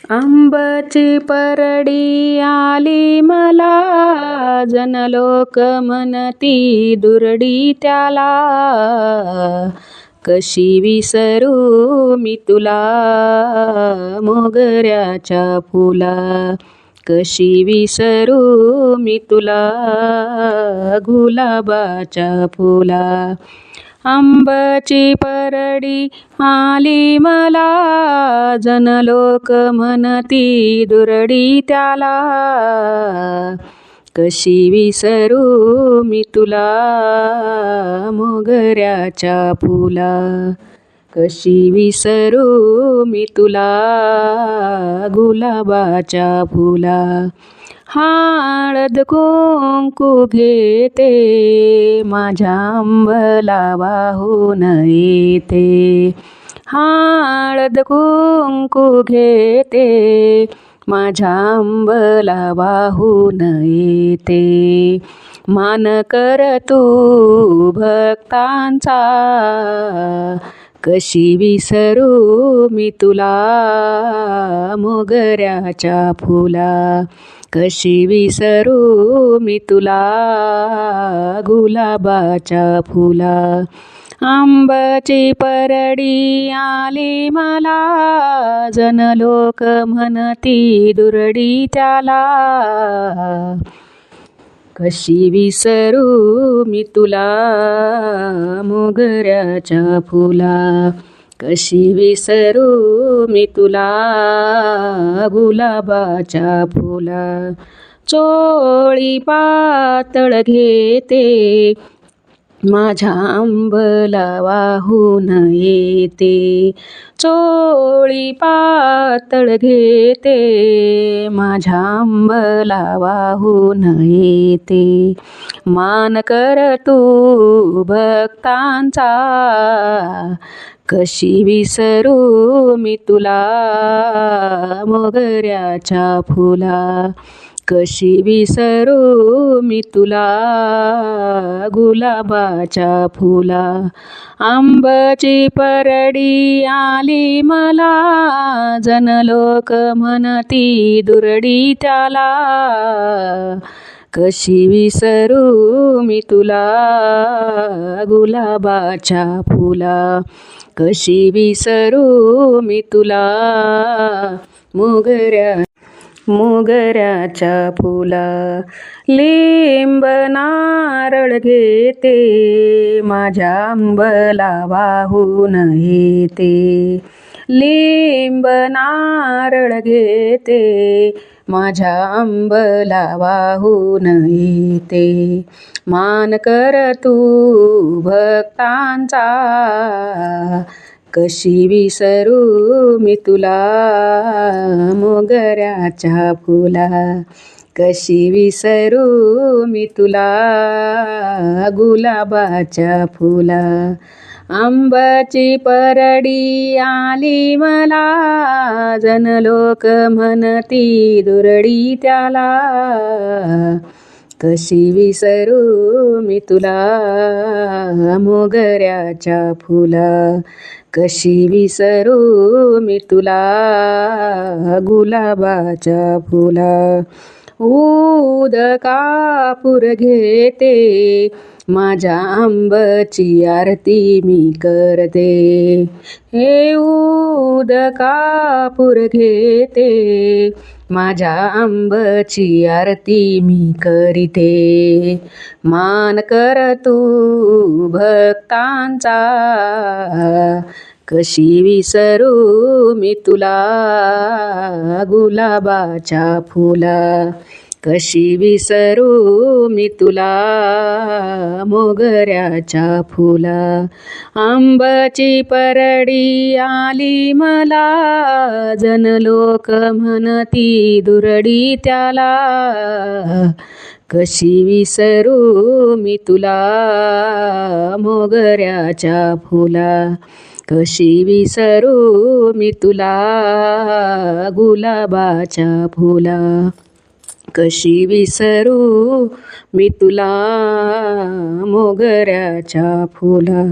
आंबाची परडी आली मला, जनलोक म्हणती दुरडी त्याला. कशी विसरू मी तुला मोगऱ्याच्या फुला, कशी विसरू मी तुला गुलाबाच्या फुला. आंबाची परडी आली मला, जनलोक म्हणती दुरडी त्याला. कशी विसरू मी तुला मोगऱ्याच्या फुला, कशी विसरू मी तुला गुलाबाच्या फुला. हळद कुंकू घेते माझ्या अंबला वाहून येते, हळद कुंकू घेते माझ्या अंबला वाहून येते. मान कर तू भक्तांचा, कशी विसरू मी तुला मोगऱ्याच्या फुला, कशी विसरू मी तुला गुलाबाच्या फुला. आंबाची परडी आली मला, जनलोक म्हणती दुरडी त्याला. कशी विसरू मी तुला मोगऱ्याच्या फुला, कशी विसरू मी तुला गुलाबाच्या फुला. चोळी पातळ घेते माझ्या अंबला वाहून येते, चोळी पातळ घेते माझ्या अंबला वाहून येते. मान कर तू भक्तांचा, कशी विसरू मी तुला मोगऱ्याच्या फुला, कशी विसरू मी तुला गुलाबाच्या फुला. आंबाची परडी आली मला, जनलोक म्हणती दुरडी त्याला. कशी विसरू मी तुला गुलाबाच्या फुला, कशी विसरू मी तुला मोगऱ्याच्या फुला. लिंब नारळ घेते माझ्या अंबला वाहून येते, लिंब नारळ घेते माझ्या अंबला वाहून येते. मान कर तू भक्तांचा, कशी विसरू मी तुला मोगऱ्याच्या फुला, कशी विसरू मी तुला गुलाबाच्या फुला. आंबाची परडी आली मला, जनलोक म्हणती दुरडी त्याला. कशी विसरू मी तुला मोगऱ्याच्या फुला, कशी विसरू मी तुला गुलाबाच्या फुला. उदकापूर घेते माझ्या आंबाची आरती मी करते, हे उदकापूर घेते माझ्या आंबाची आरती मी करीते. मान कर तू भक्तांचा, कशी विसरू मी तुला गुलाबाच्या फुला, कशी विसरू मी तुला मोगऱ्याच्या फुला. आंबाची परडी आली मला, जनलोक म्हणती दुरडी त्याला. कशी विसरू मी तुला मोगऱ्याच्या फुला, कशी विसरू मी तुला गुलाबाच्या फुला, कशी विसरू मी तुला मोगऱ्याच्या फुला.